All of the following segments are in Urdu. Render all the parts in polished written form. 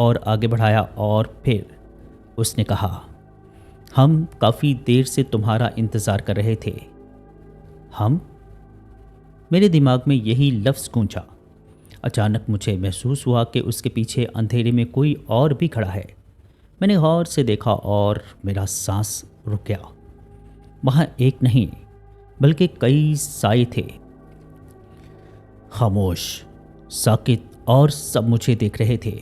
اور آگے بڑھایا اور پھر اس نے کہا، ہم کافی دیر سے تمہارا انتظار کر رہے تھے۔ ہم؟ میرے دماغ میں یہی لفظ گونجا۔ اچانک مجھے محسوس ہوا کہ اس کے پیچھے اندھیرے میں کوئی اور بھی کھڑا ہے۔ میں نے غور سے دیکھا اور میرا سانس رک گیا۔ وہاں ایک نہیں بلکہ کئی سائے تھے، خاموش، ساکت، اور سب مجھے دیکھ رہے تھے۔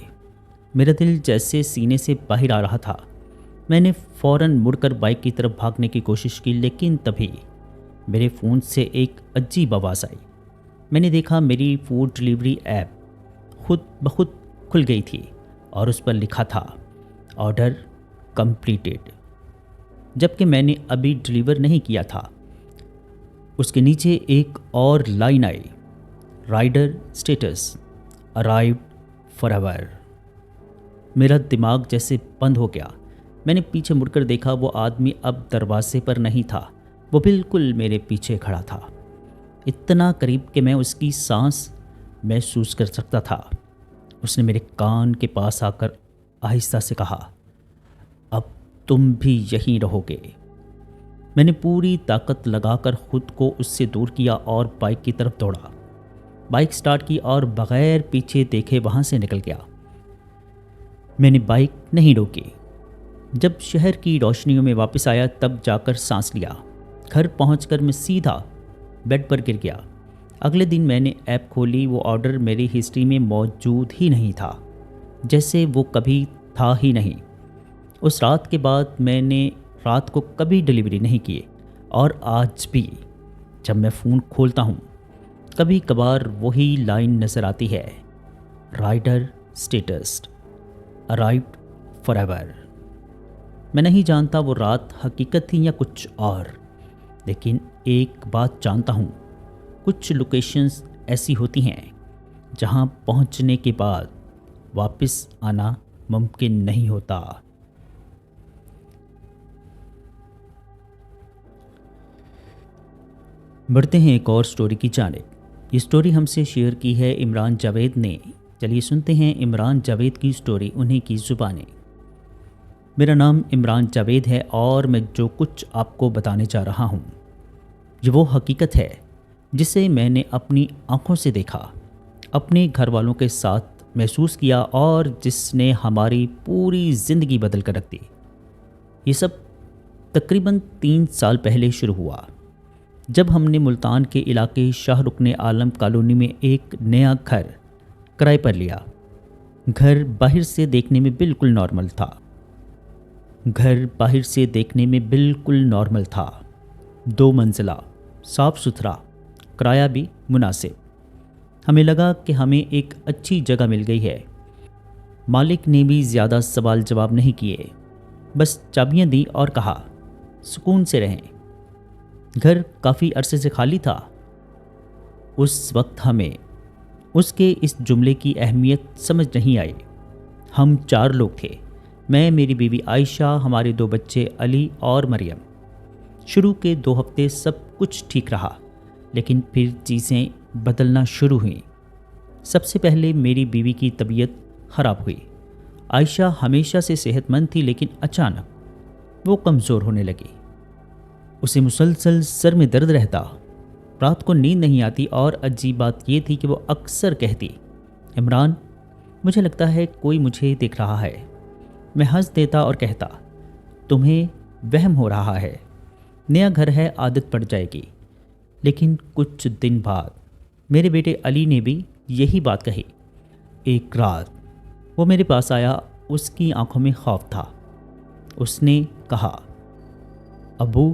میرا دل جیسے سینے سے باہر آ رہا تھا۔ میں نے فوراً مڑ کر بائک کی طرف بھاگنے کی کوشش کی، لیکن تبھی میرے فون سے ایک عجیب آواز آئی۔ میں نے دیکھا میری فوڈ ڈیلیوری ایپ خود بخود کھل گئی تھی اور اس پر لکھا تھا آرڈر کمپلیٹڈ، جبکہ میں نے ابھی ڈیلیور نہیں کیا تھا۔ اس کے نیچے ایک اور لائن آئی، rider status arrived forever. میرا دماغ جیسے بند ہو گیا۔ میں نے پیچھے مڑ کر دیکھا، وہ آدمی اب دروازے پر نہیں تھا، وہ بالکل میرے پیچھے کھڑا تھا، اتنا قریب کہ میں اس کی سانس محسوس کر سکتا تھا۔ اس نے میرے کان کے پاس آ کر آہستہ سے کہا، اب تم بھی یہیں رہو گے۔ میں نے پوری طاقت لگا کر خود کو اس سے دور کیا اور بائک کی طرف دوڑا۔ بائک سٹارٹ کی اور بغیر پیچھے دیکھے وہاں سے نکل گیا۔ میں نے بائک نہیں روکی۔ جب شہر کی روشنیوں میں واپس آیا تب جا کر سانس لیا۔ گھر پہنچ کر میں سیدھا بیڈ پر گر گیا۔ اگلے دن میں نے ایپ کھولی، وہ آرڈر میری ہسٹری میں موجود ہی نہیں تھا، جیسے وہ کبھی تھا ہی نہیں۔ اس رات کے بعد میں نے رات کو کبھی ڈیلیوری نہیں کیے، اور آج بھی جب میں فون کھولتا ہوں کبھی کبھار وہی لائن نظر آتی ہے، rider status arrived forever. میں نہیں جانتا وہ رات حقیقت تھی یا کچھ اور، لیکن ایک بات جانتا ہوں، کچھ لوکیشنز ایسی ہوتی ہیں جہاں پہنچنے کے بعد واپس آنا ممکن نہیں ہوتا۔ بڑھتے ہیں ایک اور سٹوری کی جانب۔ یہ سٹوری ہم سے شیئر کی ہے عمران جاوید نے۔ چلیے سنتے ہیں عمران جاوید کی سٹوری انہیں کی زبانیں۔ میرا نام عمران جاوید ہے اور میں جو کچھ آپ کو بتانے جا رہا ہوں یہ وہ حقیقت ہے جسے میں نے اپنی آنکھوں سے دیکھا، اپنے گھر والوں کے ساتھ محسوس کیا اور جس نے ہماری پوری زندگی بدل کر رکھ دی۔ یہ سب تقریباً 3 سال پہلے شروع ہوا، جب ہم نے ملتان کے علاقے شاہ رکن عالم کالونی میں ایک نیا گھر کرائے پر لیا۔ گھر باہر سے دیکھنے میں بالکل نارمل تھا، 2 منزلہ، صاف ستھرا، کرایہ بھی مناسب۔ ہمیں لگا کہ ہمیں ایک اچھی جگہ مل گئی ہے۔ مالک نے بھی زیادہ سوال جواب نہیں کیے، بس چابیاں دیں اور کہا سکون سے رہیں۔ گھر کافی عرصے سے خالی تھا۔ اس وقت ہمیں اس کے اس جملے کی اہمیت سمجھ نہیں آئی۔ ہم 4 لوگ تھے، میں، میری بیوی عائشہ، ہمارے 2 بچے علی اور مریم۔ شروع کے 2 ہفتے سب کچھ ٹھیک رہا، لیکن پھر چیزیں بدلنا شروع ہوئیں۔ سب سے پہلے میری بیوی کی طبیعت خراب ہوئی۔ عائشہ ہمیشہ سے صحت مند تھی، لیکن اچانک وہ کمزور ہونے لگی۔ اسے مسلسل سر میں درد رہتا، رات کو نیند نہیں آتی، اور عجیب بات یہ تھی کہ وہ اکثر کہتی، عمران مجھے لگتا ہے کوئی مجھے دیکھ رہا ہے۔ میں ہنس دیتا اور کہتا، تمہیں وہم ہو رہا ہے، نیا گھر ہے، عادت پڑ جائے گی۔ لیکن کچھ دن بعد میرے بیٹے علی نے بھی یہی بات کہی۔ ایک رات وہ میرے پاس آیا، اس کی آنکھوں میں خوف تھا۔ اس نے کہا، ابو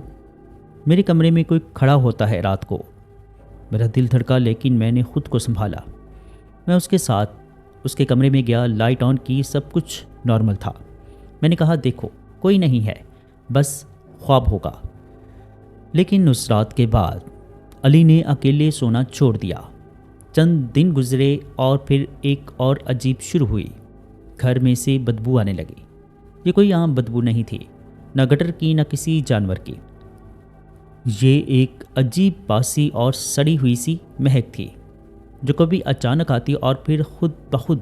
میرے کمرے میں کوئی کھڑا ہوتا ہے رات کو۔ میرا دل دھڑکا، لیکن میں نے خود کو سنبھالا۔ میں اس کے ساتھ اس کے کمرے میں گیا، لائٹ آن کی، سب کچھ نارمل تھا۔ میں نے کہا، دیکھو کوئی نہیں ہے، بس خواب ہوگا۔ لیکن اس رات کے بعد علی نے اکیلے سونا چھوڑ دیا۔ چند دن گزرے اور پھر ایک اور عجیب شروع ہوئی۔ گھر میں سے بدبو آنے لگی۔ یہ کوئی عام بدبو نہیں تھی، نہ گٹر کی نہ کسی جانور کی۔ یہ ایک عجیب باسی اور سڑی ہوئی سی مہک تھی جو کبھی اچانک آتی اور پھر خود بخود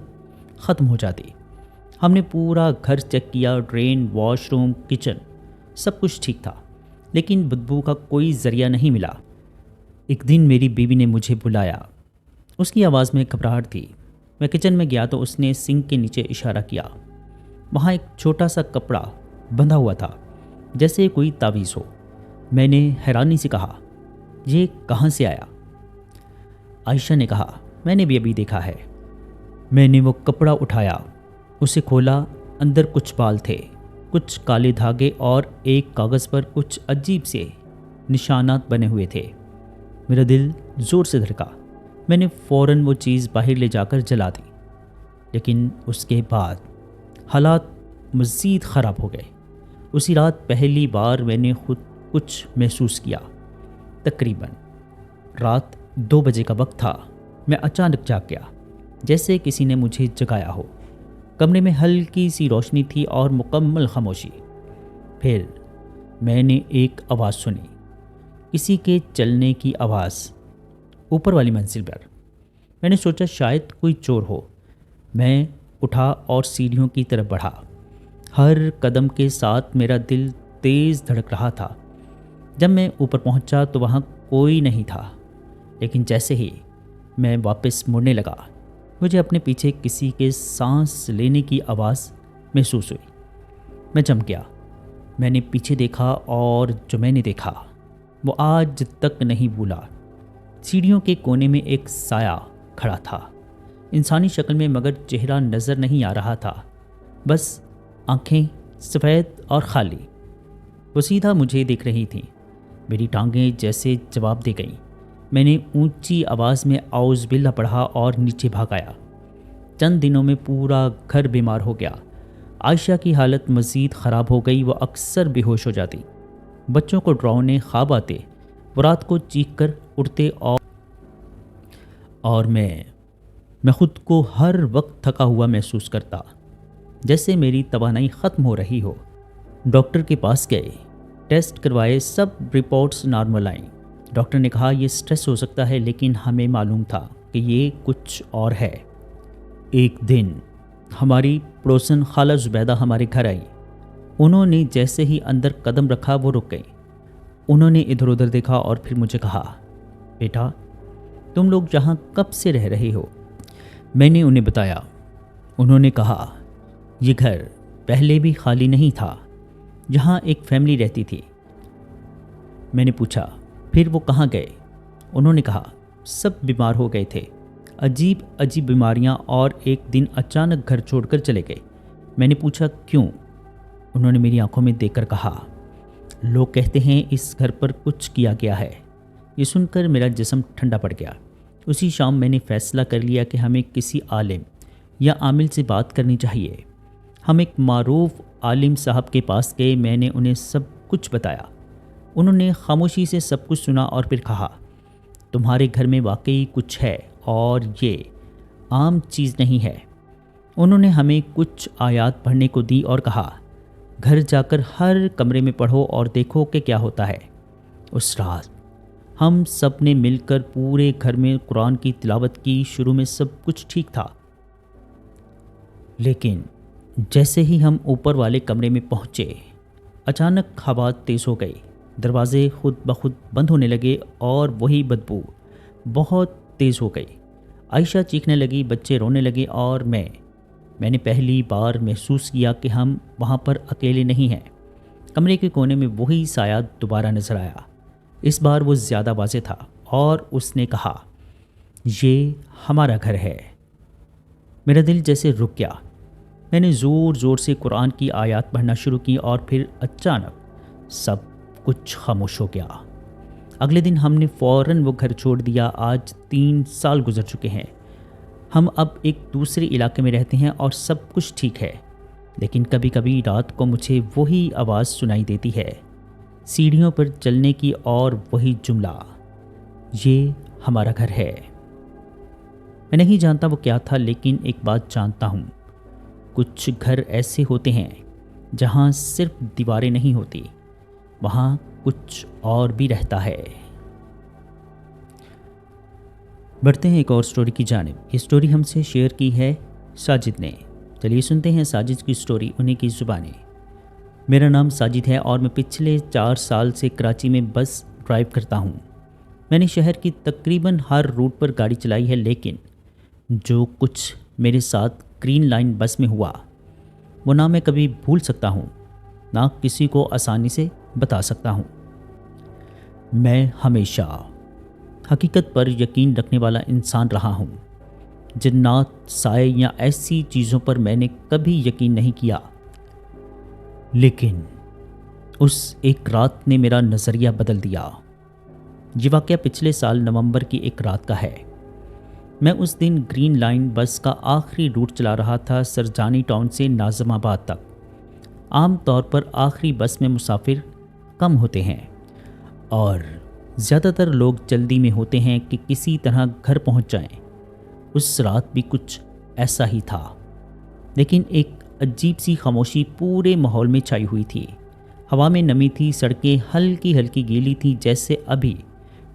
ختم ہو جاتی۔ ہم نے پورا گھر چیک کیا، ڈرین، واش روم، کچن، سب کچھ ٹھیک تھا، لیکن بدبو کا کوئی ذریعہ نہیں ملا۔ ایک دن میری بیوی نے مجھے بلایا، اس کی آواز میں گھبراہٹ تھی۔ میں کچن میں گیا تو اس نے سنک کے نیچے اشارہ کیا۔ وہاں ایک چھوٹا سا کپڑا بندھا ہوا تھا، جیسے کوئی تعویذ ہو۔ میں نے حیرانی سے کہا، یہ کہاں سے آیا؟ عائشہ نے کہا، میں نے بھی ابھی دیکھا ہے۔ میں نے وہ کپڑا اٹھایا، اسے کھولا، اندر کچھ بال تھے، کچھ کالے دھاگے اور ایک کاغذ پر کچھ عجیب سے نشانات بنے ہوئے تھے۔ میرا دل زور سے دھڑکا۔ میں نے فوراً وہ چیز باہر لے جا کر جلا دی، لیکن اس کے بعد حالات مزید خراب ہو گئے۔ اسی رات پہلی بار میں نے خود کچھ محسوس کیا۔ تقریباً رات 2 بجے کا وقت تھا۔ میں اچانک جاگ گیا، جیسے کسی نے مجھے جگایا ہو۔ کمرے میں ہلکی سی روشنی تھی اور مکمل خاموشی۔ پھر میں نے ایک آواز سنی، کسی کے چلنے کی آواز، اوپر والی منزل پر۔ میں نے سوچا شاید کوئی چور ہو۔ میں اٹھا اور سیڑھیوں کی طرف بڑھا۔ ہر قدم کے ساتھ میرا دل تیز دھڑک رہا تھا۔ جب میں اوپر پہنچا تو وہاں کوئی نہیں تھا، لیکن جیسے ہی میں واپس مڑنے لگا، مجھے اپنے پیچھے کسی کے سانس لینے کی آواز محسوس ہوئی۔ میں چمک گیا۔ میں نے پیچھے دیکھا اور جو میں نے دیکھا وہ آج تک نہیں بھولا۔ سیڑھیوں کے کونے میں ایک سایہ کھڑا تھا، انسانی شکل میں، مگر چہرہ نظر نہیں آ رہا تھا، بس آنکھیں سفید اور خالی۔ وہ سیدھا مجھے دیکھ رہی تھیں۔ میری ٹانگیں جیسے جواب دے گئیں۔ میں نے اونچی آواز میں اعوذ باللہ پڑھا اور نیچے بھاگ آیا۔ چند دنوں میں پورا گھر بیمار ہو گیا۔ عائشہ کی حالت مزید خراب ہو گئی، وہ اکثر بے ہوش ہو جاتی۔ بچوں کو ڈراؤنے خواب آتے، وہ رات کو چیخ کر اٹھتے اور میں خود کو ہر وقت تھکا ہوا محسوس کرتا، جیسے میری توانائی ختم ہو رہی ہو۔ ڈاکٹر کے پاس گئے، ٹیسٹ کروائے، سب رپورٹس نارمل آئیں۔ ڈاکٹر نے کہا یہ سٹریس ہو سکتا ہے، لیکن ہمیں معلوم تھا کہ یہ کچھ اور ہے۔ ایک دن ہماری پڑوسن خالہ زبیدہ ہمارے گھر آئی۔ انہوں نے جیسے ہی اندر قدم رکھا وہ رک گئی۔ انہوں نے ادھر ادھر دیکھا اور پھر مجھے کہا، بیٹا تم لوگ جہاں کب سے رہ رہے ہو؟ میں نے انہیں بتایا۔ انہوں نے کہا یہ گھر پہلے بھی خالی نہیں تھا، یہاں ایک فیملی رہتی تھی۔ میں نے پوچھا پھر وہ کہاں گئے؟ انہوں نے کہا سب بیمار ہو گئے تھے، عجیب عجیب بیماریاں، اور ایک دن اچانک گھر چھوڑ کر چلے گئے۔ میں نے پوچھا کیوں؟ انہوں نے میری آنکھوں میں دیکھ کر کہا لوگ کہتے ہیں اس گھر پر کچھ کیا گیا ہے۔ یہ سن کر میرا جسم ٹھنڈا پڑ گیا۔ اسی شام میں نے فیصلہ کر لیا کہ ہمیں کسی عالم یا عامل سے بات کرنی چاہیے۔ ہم ایک معروف عالم صاحب کے پاس گئے۔ میں نے انہیں سب کچھ بتایا۔ انہوں نے خاموشی سے سب کچھ سنا اور پھر کہا تمہارے گھر میں واقعی کچھ ہے اور یہ عام چیز نہیں ہے۔ انہوں نے ہمیں کچھ آیات پڑھنے کو دی اور کہا گھر جا کر ہر کمرے میں پڑھو اور دیکھو کہ کیا ہوتا ہے۔ اس رات ہم سب نے مل کر پورے گھر میں قرآن کی تلاوت کی۔ شروع میں سب کچھ ٹھیک تھا، لیکن جیسے ہی ہم اوپر والے کمرے میں پہنچے، اچانک ہوا تیز ہو گئی، دروازے خود بخود بند ہونے لگے اور وہی بدبو بہت تیز ہو گئی۔ عائشہ چیخنے لگی، بچے رونے لگے، اور میں نے پہلی بار محسوس کیا کہ ہم وہاں پر اکیلے نہیں ہیں۔ کمرے کے کونے میں وہی سایہ دوبارہ نظر آیا۔ اس بار وہ زیادہ واضح تھا اور اس نے کہا یہ ہمارا گھر ہے۔ میرا دل جیسے رک گیا۔ میں نے زور زور سے قرآن کی آیات پڑھنا شروع کی اور پھر اچانک سب کچھ خاموش ہو گیا۔ اگلے دن ہم نے فوراً وہ گھر چھوڑ دیا۔ آج 3 سال گزر چکے ہیں۔ ہم اب ایک دوسرے علاقے میں رہتے ہیں اور سب کچھ ٹھیک ہے، لیکن کبھی کبھی رات کو مجھے وہی آواز سنائی دیتی ہے، سیڑھیوں پر چلنے کی، اور وہی جملہ یہ ہمارا گھر ہے۔ میں نہیں جانتا وہ کیا تھا، لیکن ایک بات جانتا ہوں، کچھ گھر ایسے ہوتے ہیں جہاں صرف دیواریں نہیں ہوتی، وہاں کچھ اور بھی رہتا ہے۔ بڑھتے ہیں ایک اور سٹوری کی جانب۔ یہ سٹوری ہم سے شیئر کی ہے ساجد نے۔ چلیے سنتے ہیں ساجد کی سٹوری انہیں کی زبانیں۔ میرا نام ساجد ہے اور میں پچھلے 4 سال سے کراچی میں بس ڈرائیو کرتا ہوں۔ میں نے شہر کی تقریباً ہر روٹ پر گاڑی چلائی ہے، لیکن جو کچھ میرے ساتھ گرین لائن بس میں ہوا وہ نہ میں کبھی بھول سکتا ہوں، نہ کسی کو آسانی سے بتا سکتا ہوں۔ میں ہمیشہ حقیقت پر یقین رکھنے والا انسان رہا ہوں۔ جنات، سائے یا ایسی چیزوں پر میں نے کبھی یقین نہیں کیا، لیکن اس ایک رات نے میرا نظریہ بدل دیا۔ یہ واقعہ پچھلے سال نومبر کی ایک رات کا ہے۔ میں اس دن گرین لائن بس کا آخری روٹ چلا رہا تھا، سرجانی ٹاؤن سے ناظم آباد تک۔ عام طور پر آخری بس میں مسافر کم ہوتے ہیں اور زیادہ تر لوگ جلدی میں ہوتے ہیں کہ کسی طرح گھر پہنچ جائیں۔ اس رات بھی کچھ ایسا ہی تھا، لیکن ایک عجیب سی خاموشی پورے ماحول میں چھائی ہوئی تھی۔ ہوا میں نمی تھی، سڑکیں ہلکی ہلکی گیلی تھیں، جیسے ابھی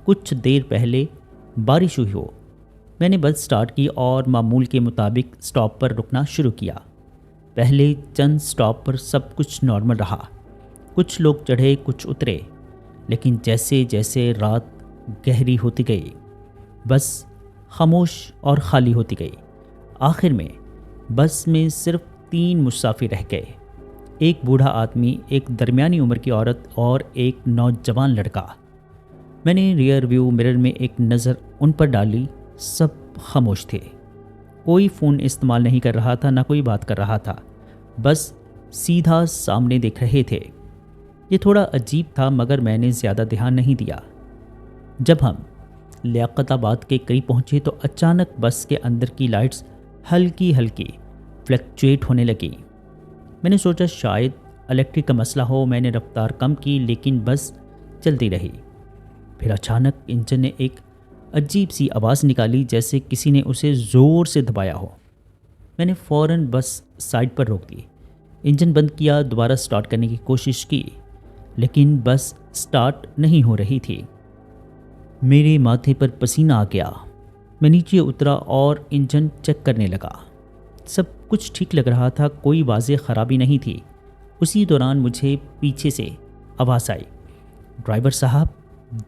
کچھ دیر پہلے بارش ہوئی ہو۔ میں نے بس سٹارٹ کی اور معمول کے مطابق سٹاپ پر رکنا شروع کیا۔ پہلے چند سٹاپ پر سب کچھ نارمل رہا، کچھ لوگ چڑھے، کچھ اترے، لیکن جیسے جیسے رات گہری ہوتی گئی بس خاموش اور خالی ہوتی گئی۔ آخر میں بس میں صرف 3 مسافر رہ گئے، ایک بوڑھا آدمی، ایک درمیانی عمر کی عورت اور ایک نوجوان لڑکا۔ میں نے ریئر ویو مرر میں ایک نظر ان پر ڈالی، سب خاموش تھے۔ کوئی فون استعمال نہیں کر رہا تھا، نہ کوئی بات کر رہا تھا، بس سیدھا سامنے دیکھ رہے تھے۔ یہ تھوڑا عجیب تھا، مگر میں نے زیادہ دھیان نہیں دیا۔ جب ہم لیاقت آباد کے قریب پہنچے تو اچانک بس کے اندر کی لائٹس ہلکی ہلکی فلیکچویٹ ہونے لگی۔ میں نے سوچا شاید الیکٹرک کا مسئلہ ہو۔ میں نے رفتار کم کی، لیکن بس چلتی رہی۔ پھر اچانک انجن نے ایک عجیب سی آواز نکالی، جیسے کسی نے اسے زور سے دبایا ہو۔ میں نے فوراً بس سائڈ پر روک دی، انجن بند کیا، دوبارہ سٹارٹ کرنے کی کوشش کی، لیکن بس سٹارٹ نہیں ہو رہی تھی۔ میرے ماتھے پر پسینہ آ گیا۔ میں نیچے اترا اور انجن چیک کرنے لگا۔ سب کچھ ٹھیک لگ رہا تھا، کوئی واضح خرابی نہیں تھی۔ اسی دوران مجھے پیچھے سے آواز آئی، ڈرائیور صاحب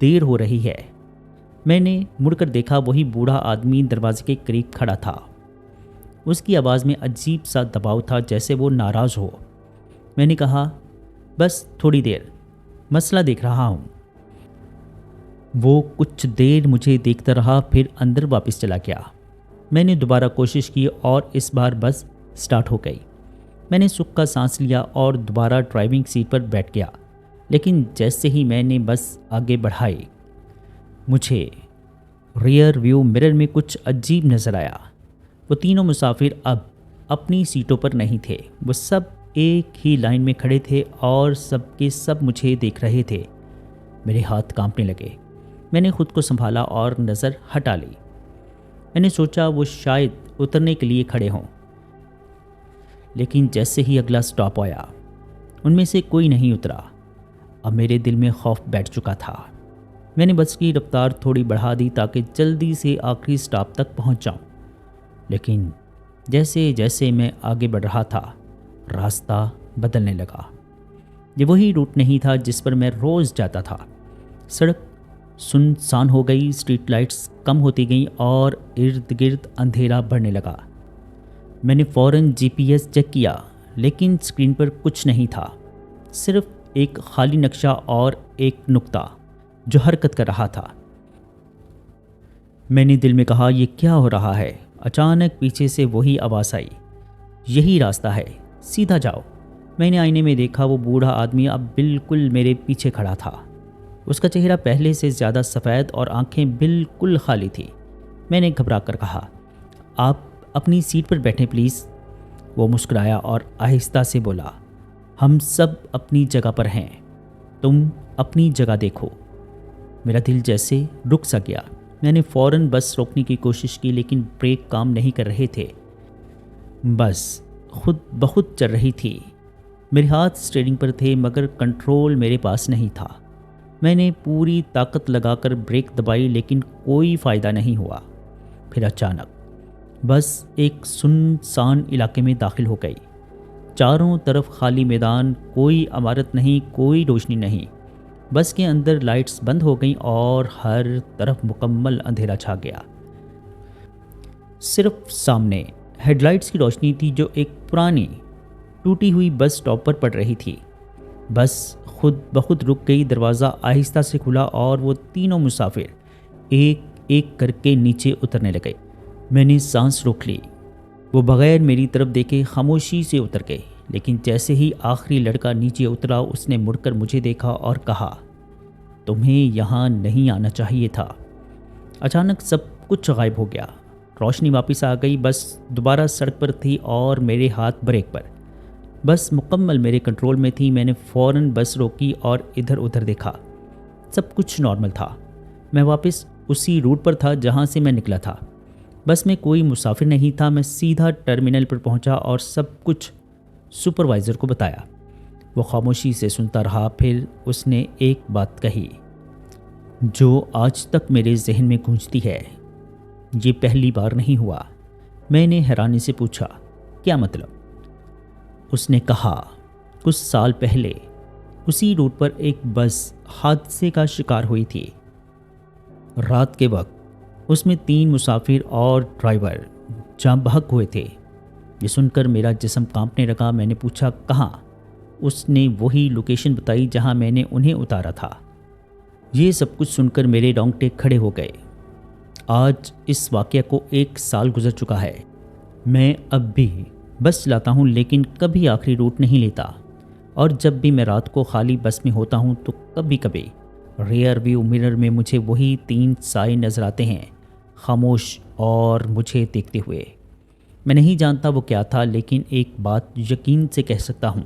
دیر ہو رہی ہے۔ میں نے مڑ کر دیکھا، وہی بوڑھا آدمی دروازے کے قریب کھڑا تھا۔ اس کی آواز میں عجیب سا دباؤ تھا، جیسے وہ ناراض ہو۔ میں نے کہا، بس تھوڑی دیر، مسئلہ دیکھ رہا ہوں۔ وہ کچھ دیر مجھے دیکھتا رہا، پھر اندر واپس چلا گیا۔ میں نے دوبارہ کوشش کی اور اس بار بس سٹارٹ ہو گئی۔ میں نے سکھ کا سانس لیا اور دوبارہ ڈرائیونگ سیٹ پر بیٹھ گیا، لیکن جیسے ہی میں نے بس آگے بڑھائی، مجھے ریئر ویو مرر میں کچھ عجیب نظر آیا۔ وہ تینوں مسافر اب اپنی سیٹوں پر نہیں تھے، وہ سب ایک ہی لائن میں کھڑے تھے اور سب کے سب مجھے دیکھ رہے تھے۔ میرے ہاتھ کانپنے لگے۔ میں نے خود کو سنبھالا اور نظر ہٹا لی۔ میں نے سوچا وہ شاید اترنے کے لیے کھڑے ہوں، لیکن جیسے ہی اگلا سٹاپ آیا، ان میں سے کوئی نہیں اترا۔ اب میرے دل میں خوف بیٹھ چکا تھا۔ میں نے بس کی رفتار تھوڑی بڑھا دی تاکہ جلدی سے آخری سٹاپ تک پہنچ جاؤں، لیکن جیسے جیسے میں آگے بڑھ رہا تھا، راستہ بدلنے لگا۔ یہ وہی روٹ نہیں تھا جس پر میں روز جاتا تھا۔ سڑک سنسان ہو گئی، اسٹریٹ لائٹس کم ہوتی گئیں اور ارد گرد اندھیرا بڑھنے لگا۔ میں نے فوراً GPS چیک کیا، لیکن اسکرین پر کچھ نہیں تھا، صرف ایک خالی نقشہ اور ایک نقطہ جو حرکت کر رہا تھا۔ میں نے دل میں کہا، یہ کیا ہو رہا ہے؟ اچانک پیچھے سے وہی آواز آئی، یہی راستہ ہے، سیدھا جاؤ۔ میں نے آئینے میں دیکھا، وہ بوڑھا آدمی اب بالکل میرے پیچھے کھڑا تھا۔ اس کا چہرہ پہلے سے زیادہ سفید اور آنکھیں بالکل خالی تھی۔ میں نے گھبرا کر کہا، آپ اپنی سیٹ پر بیٹھیں پلیز۔ وہ مسکرایا اور آہستہ سے بولا، ہم سب اپنی جگہ پر ہیں، تم اپنی جگہ دیکھو۔ میرا دل جیسے رک سا گیا۔ میں نے فوراً بس روکنے کی کوشش کی، لیکن بریک کام نہیں کر رہے تھے۔ بس خود بخود چل رہی تھی۔ میرے ہاتھ اسٹیئرنگ پر تھے، مگر کنٹرول میرے پاس نہیں تھا۔ میں نے پوری طاقت لگا کر بریک دبائی، لیکن کوئی فائدہ نہیں ہوا۔ پھر اچانک بس ایک سنسان علاقے میں داخل ہو گئی۔ چاروں طرف خالی میدان، کوئی عمارت نہیں، کوئی روشنی نہیں۔ بس کے اندر لائٹس بند ہو گئیں اور ہر طرف مکمل اندھیرا چھا گیا۔ صرف سامنے ہیڈ لائٹس کی روشنی تھی جو ایک پرانی ٹوٹی ہوئی بس سٹاپ پر پڑ رہی تھی۔ بس خود بخود رک گئی، دروازہ آہستہ سے کھلا اور وہ تینوں مسافر ایک ایک کر کے نیچے اترنے لگے۔ میں نے سانس روک لی۔ وہ بغیر میری طرف دیکھے خاموشی سے اتر گئے، لیکن جیسے ہی آخری لڑکا نیچے اترا اس نے مڑ کر مجھے دیکھا اور کہا، تمہیں یہاں نہیں آنا چاہیے تھا۔ اچانک سب کچھ غائب ہو گیا۔ روشنی واپس آ گئی، بس دوبارہ سڑک پر تھی اور میرے ہاتھ بریک پر۔ بس مکمل میرے کنٹرول میں تھی۔ میں نے فوراً بس روکی اور ادھر ادھر دیکھا۔ سب کچھ نارمل تھا۔ میں واپس اسی روٹ پر تھا جہاں سے میں نکلا تھا۔ بس میں کوئی مسافر نہیں تھا۔ میں سیدھا ٹرمینل پر پہنچا اور سب کچھ سپروائزر کو بتایا۔ وہ خاموشی سے سنتا رہا، پھر اس نے ایک بات کہی جو آج تک میرے ذہن میں گونجتی ہے، یہ پہلی بار نہیں ہوا۔ میں نے حیرانی سے پوچھا، کیا مطلب؟ اس نے کہا، کچھ سال پہلے اسی روٹ پر ایک بس حادثے کا شکار ہوئی تھی۔ رات کے وقت اس میں 3 مسافر اور ڈرائیور جاں بحق ہوئے تھے۔ یہ سن کر میرا جسم کانپنے لگا۔ میں نے پوچھا، کہاں؟ اس نے وہی لوکیشن بتائی جہاں میں نے انہیں اتارا تھا۔ یہ سب کچھ سن کر میرے رونگٹے کھڑے ہو گئے۔ آج اس واقعہ کو 1 سال گزر چکا ہے۔ میں اب بھی بس چلاتا ہوں لیکن کبھی آخری روٹ نہیں لیتا، اور جب بھی میں رات کو خالی بس میں ہوتا ہوں تو کبھی کبھی ریئر ویو مرر میں مجھے وہی 3 سائے نظر آتے ہیں، خاموش اور مجھے دیکھتے ہوئے۔ میں نہیں جانتا وہ کیا تھا، لیکن ایک بات یقین سے کہہ سکتا ہوں،